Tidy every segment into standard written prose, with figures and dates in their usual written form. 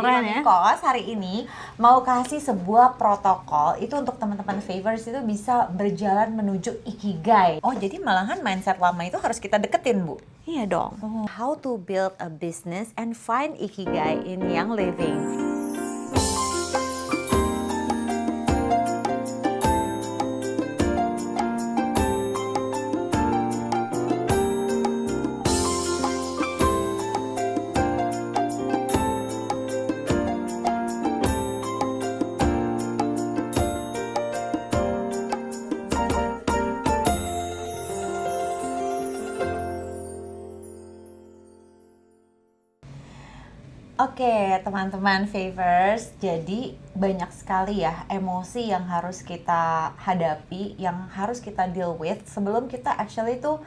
Jadi Keren Mami ya. Kos hari ini mau kasih sebuah protokol itu untuk teman-teman Favors itu bisa berjalan menuju Ikigai. Oh, jadi malahan mindset lama itu harus kita deketin, Bu. Iya dong. How to build a business and find Ikigai in Young Living. Oke, teman-teman Favors, jadi banyak sekali ya emosi yang harus kita hadapi, yang harus kita deal with sebelum kita actually tuh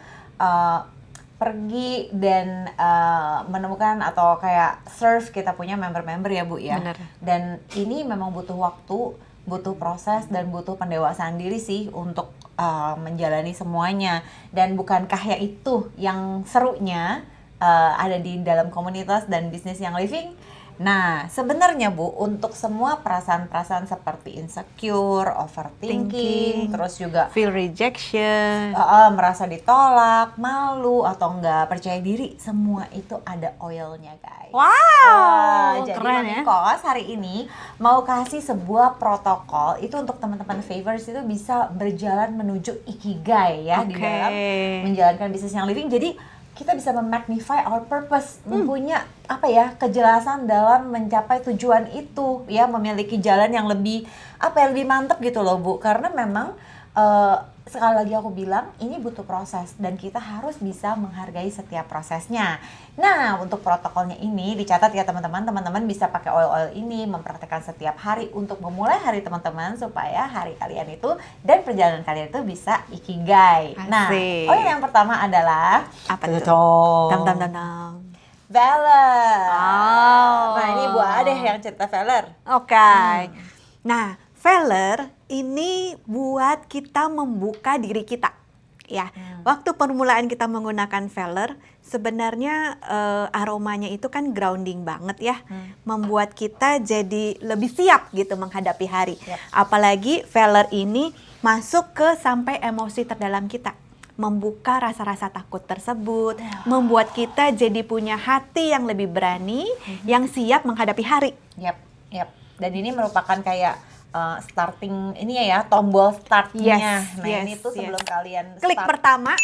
pergi dan menemukan atau kayak serve kita punya member-member ya Bu ya. Bener. Dan ini memang butuh waktu, butuh proses dan butuh pendewasaan diri sih untuk menjalani semuanya. Dan bukankah ya itu yang serunya ada di dalam komunitas dan bisnis yang living. Nah, sebenarnya Bu, untuk semua perasaan-perasaan seperti insecure, overthinking, terus juga Feel rejection. merasa ditolak, malu atau enggak percaya diri, semua itu ada oilnya, guys. Wow, Jadi keren Mami ya. Kos hari ini mau kasih sebuah protokol itu untuk teman-teman Favors itu bisa berjalan menuju Ikigai ya di Oke. dalam menjalankan bisnis yang living. Jadi kita bisa memagnify our purpose, mempunyai kejelasan dalam mencapai tujuan itu, ya memiliki jalan yang lebih lebih mantap gitu loh Bu. Karena memang sekali lagi aku bilang ini butuh proses dan kita harus bisa menghargai setiap prosesnya. Nah, untuk protokolnya ini dicatat ya teman-teman. Teman-teman bisa pakai oil-oil ini mempraktekkan setiap hari untuk memulai hari teman-teman supaya hari kalian itu dan perjalanan kalian itu bisa ikigai. Nah, Asik. oil yang pertama adalah Apa tuh? Tadadang. Tam. Valor. Oh. Nah, ini Bu Ade yang cerita Valor. Oke. Nah, Valor ini buat kita membuka diri kita. Ya, waktu permulaan kita menggunakan Valor, sebenarnya aromanya itu kan grounding banget ya, membuat kita jadi lebih siap gitu menghadapi hari. Yap. Apalagi Valor ini masuk ke sampai emosi terdalam kita, membuka rasa-rasa takut tersebut, membuat kita jadi punya hati yang lebih berani, yang siap menghadapi hari. Yap. Dan ini merupakan kayak starting ini ya, tombol startnya. Yes, Nah, yes, ini tuh sebelum yes. kalian Klik start, pertama,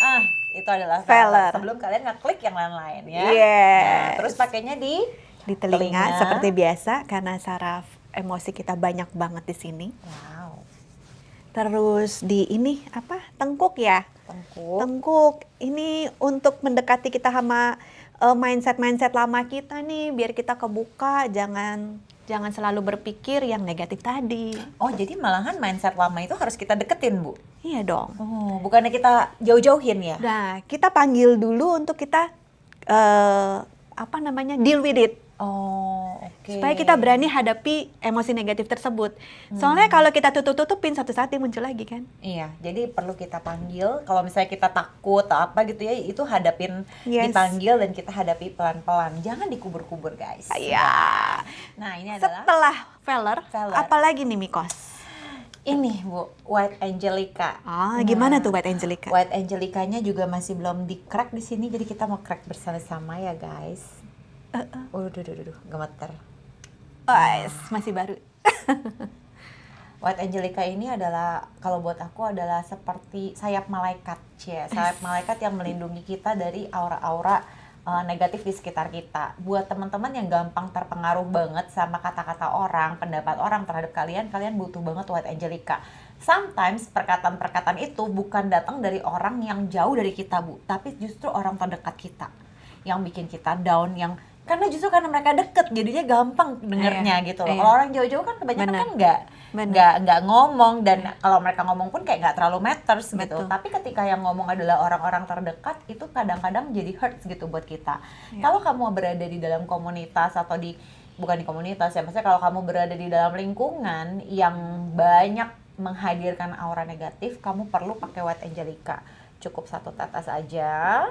itu adalah Valor. Valor. Sebelum kalian ngeklik yang lain-lain ya. Yes. Nah, terus pakainya di telinga seperti biasa karena saraf emosi kita banyak banget di sini. Wow, Terus di ini tengkuk ya. tengkuk. Tengkuk ini untuk mendekati kita sama mindset lama kita nih, biar kita kebuka, jangan selalu berpikir yang negatif tadi. Oh, jadi malahan mindset lama itu harus kita deketin, Bu. Iya dong. Oh, bukannya kita jauh-jauhin ya? Nah, kita panggil dulu untuk kita deal with it. Oh, oke. Supaya kita berani hadapi emosi negatif tersebut. Soalnya kalau kita tutup-tutupin, suatu saat dia muncul lagi kan. Iya, jadi perlu kita panggil. Kalau misalnya kita takut atau apa gitu ya, itu hadapin, Yes. dipanggil dan kita hadapi pelan-pelan. Jangan dikubur-kubur, guys. Iya. Nah, ini adalah Setelah Valor, Valor. apalagi nih Mikos? ini, Bu, White Angelica. Gimana tuh White Angelica? White Angelicanya juga masih belum di-crack di sini, jadi kita mau crack bersama-sama ya, guys. Duh, gemeter. Masih baru. White Angelica ini adalah, kalau buat aku adalah seperti sayap malaikat, sayap malaikat yang melindungi kita dari aura-aura negatif di sekitar kita. Buat teman-teman yang gampang terpengaruh banget sama kata-kata orang, pendapat orang terhadap kalian butuh banget White Angelica. Sometimes perkataan-perkataan itu bukan datang dari orang yang jauh dari kita, Bu, tapi justru orang terdekat kita yang bikin kita down, karena mereka deket jadinya gampang dengernya gitu loh. Iya. Kalau orang jauh-jauh kan kebanyakan Bener. kan nggak ngomong, dan kalau mereka ngomong pun kayak nggak terlalu matters gitu. Betul. Tapi ketika yang ngomong adalah orang-orang terdekat, itu kadang-kadang jadi hurts gitu buat kita. Iya. Kalau kamu berada di dalam komunitas atau bukan di komunitas ya, maksudnya kalau kamu berada di dalam lingkungan yang banyak menghadirkan aura negatif, kamu perlu pakai White Angelica. Cukup 1 tetes aja.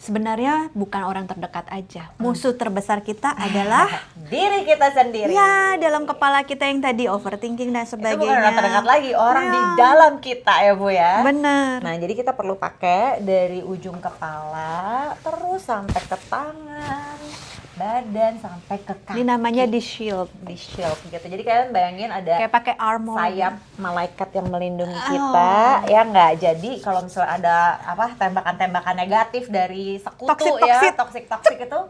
sebenarnya bukan orang terdekat aja. Musuh terbesar kita adalah diri kita sendiri. ya dalam kepala kita yang tadi overthinking dan Itu sebagainya. bukan orang terdekat lagi, orang Ya. di dalam kita ya Bu ya. Bener. Nah, jadi kita perlu pakai dari ujung kepala terus sampai ke tangan, badan sampai ke kaki. Ini namanya di shield. Di shield gitu. Jadi kalian bayangin ada Kayak pakai armor. sayap malaikat yang melindungi kita, ya nggak? Jadi kalau misalnya ada apa tembakan-tembakan negatif dari sekutu Toxic. toksik itu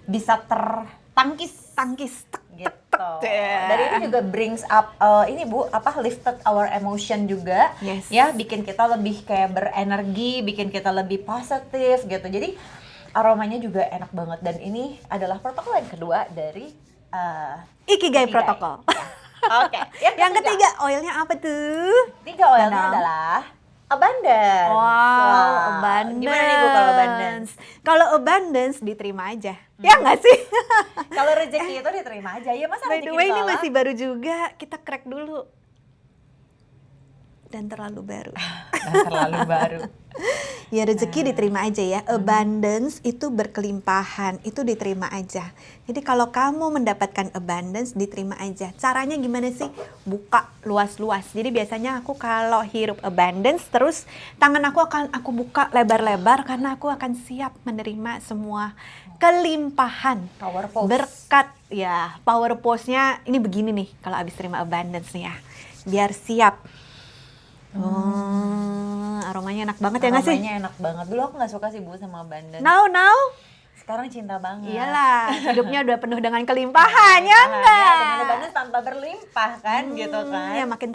bisa tertangkis Tangkis. Tek. gitu. Yeah. Dan ini juga brings up ini Bu, apa lifted our emotion juga. Yes. Ya, bikin kita lebih kayak berenergi, bikin kita lebih positif gitu. Jadi aromanya juga enak banget dan ini adalah protokol yang kedua dari Ikigai Ikigai. protokol. Oke. Yang ketiga, oilnya apa tuh? Tiga oilnya Mana? adalah abundance. Wow, abundance. Gimana nih Bu kalau abundance? Kalau abundance diterima aja. Ya nggak sih? Kalau rezeki itu diterima aja. Ya masa By rezeki the way, ini ditolak? masih baru juga. Kita crack dulu. Dan terlalu baru. Dan terlalu baru. Ya rezeki diterima aja ya. Abundance itu berkelimpahan, itu diterima aja. Jadi kalau kamu mendapatkan abundance, diterima aja. Caranya gimana sih? Buka luas-luas. Jadi biasanya aku kalau hirup abundance, terus tangan aku buka lebar-lebar karena aku akan siap menerima semua kelimpahan. Power pose. Berkat ya, power pose-nya ini begini nih kalau abis terima abundance nih ya. Biar siap. Aromanya enak banget ya nggak sih? Aromanya enak banget. Dulu aku nggak suka sih Bu sama abundance. Now, Sekarang cinta banget. iyalah, hidupnya udah penuh dengan kelimpahan, ya enggak? Dengan abundance tanpa berlimpah kan, gitu kan. Ya makin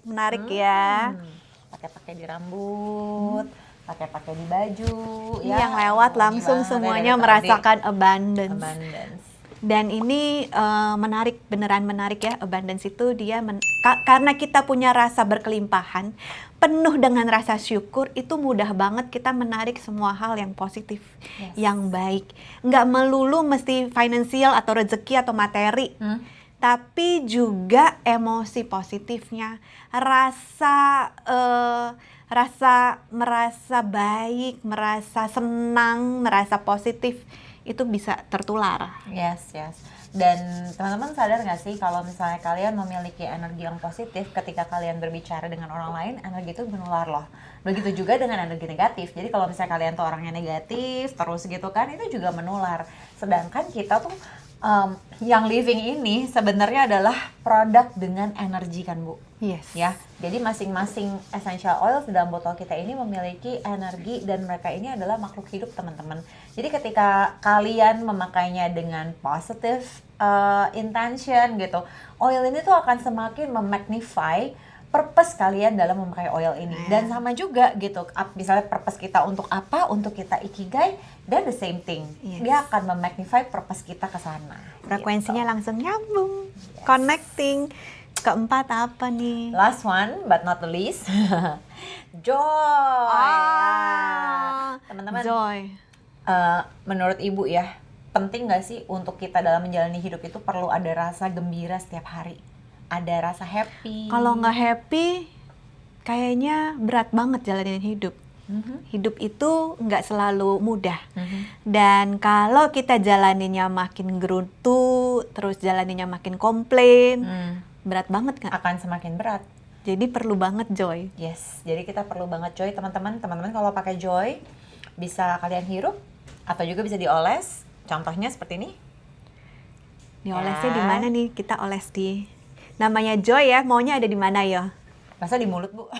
menarik ya. Pakai-pakai di rambut, pakai-pakai di baju. Ini yang lewat langsung banget, semuanya dari merasakan tadi. abundance. Abundance. Dan ini menarik, beneran menarik ya. Abundance itu dia karena kita punya rasa berkelimpahan, penuh dengan rasa syukur, itu mudah banget kita menarik semua hal yang positif, Yes. yang baik. Nggak melulu mesti finansial atau rezeki atau materi, tapi juga emosi positifnya, merasa baik, merasa senang, merasa positif. Itu bisa tertular. Yes. Dan teman-teman sadar nggak sih kalau misalnya kalian memiliki energi yang positif ketika kalian berbicara dengan orang lain, energi itu menular loh. Begitu juga dengan energi negatif. Jadi kalau misalnya kalian tuh orangnya negatif terus gitu kan, itu juga menular. Sedangkan kita tuh yang living ini sebenarnya adalah produk dengan energi kan Bu. Yes. Ya, jadi masing-masing essential oil di dalam botol kita ini memiliki energi dan mereka ini adalah makhluk hidup teman-teman. Jadi ketika kalian memakainya dengan positive intention gitu, oil ini tuh akan semakin memagnify purpose kalian dalam memakai oil ini. Dan sama juga gitu, misalnya purpose kita untuk apa, untuk kita ikigai, dan the same thing. Yes. Dia akan memagnify purpose kita ke sana. Frekuensinya gitu. langsung nyambung, connecting. Keempat apa nih? Last one, but not the least, joy. Teman-teman, Joy. menurut Ibu ya, penting nggak sih untuk kita dalam menjalani hidup itu perlu ada rasa gembira setiap hari? Ada rasa happy? Kalau nggak happy, kayaknya berat banget jalanin hidup. Hidup itu nggak selalu mudah. Dan kalau kita jalaninnya makin gerutu, terus jalaninnya makin komplain, berat banget nggak? akan semakin berat. Jadi perlu banget joy. Yes, jadi kita perlu banget joy teman-teman. Teman-teman kalau pakai joy bisa kalian hirup atau juga bisa dioles. Contohnya seperti ini. Diolesnya Ya. di mana nih? Kita oles di namanya joy ya. Maunya ada di mana ya? Masa di mulut Bu?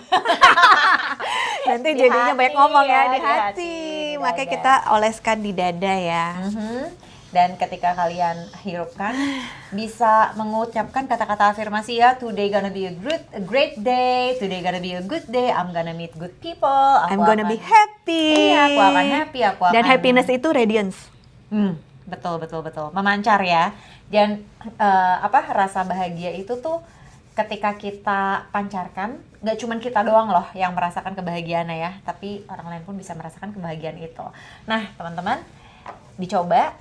Nanti Di jadinya hati banyak ngomong ya, ya, di di hati. hati, di Makanya dada. kita oleskan di dada ya. Dan ketika kalian hirupkan, bisa mengucapkan kata-kata afirmasi ya. Today gonna be a great day. Today gonna be a good day. I'm gonna meet good people. I'm gonna be happy. Iya, aku akan happy. Dan happiness itu radiance. Betul. Memancar ya. Dan rasa bahagia itu tuh ketika kita pancarkan, nggak cuman kita doang loh yang merasakan kebahagiaannya ya, tapi orang lain pun bisa merasakan kebahagiaan itu. Nah, teman-teman, dicoba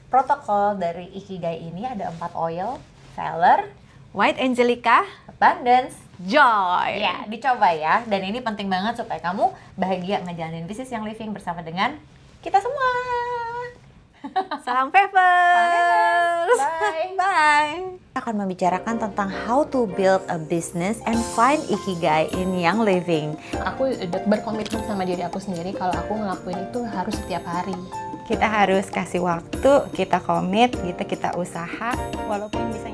protokol dari Ikigai ini ada 4 oil, Valor, White Angelica, Abundance, joy. ya dicoba ya. Dan ini penting banget supaya kamu bahagia ngejalanin bisnis yang living bersama dengan kita semua. Salam Fevers. Bye. Bye. Kita akan membicarakan tentang how to build a business and find ikigai in young living. Aku udah berkomitmen sama diri aku sendiri kalau aku ngelakuin itu harus setiap hari. Kita harus kasih waktu, kita komit, kita usaha, walaupun bisa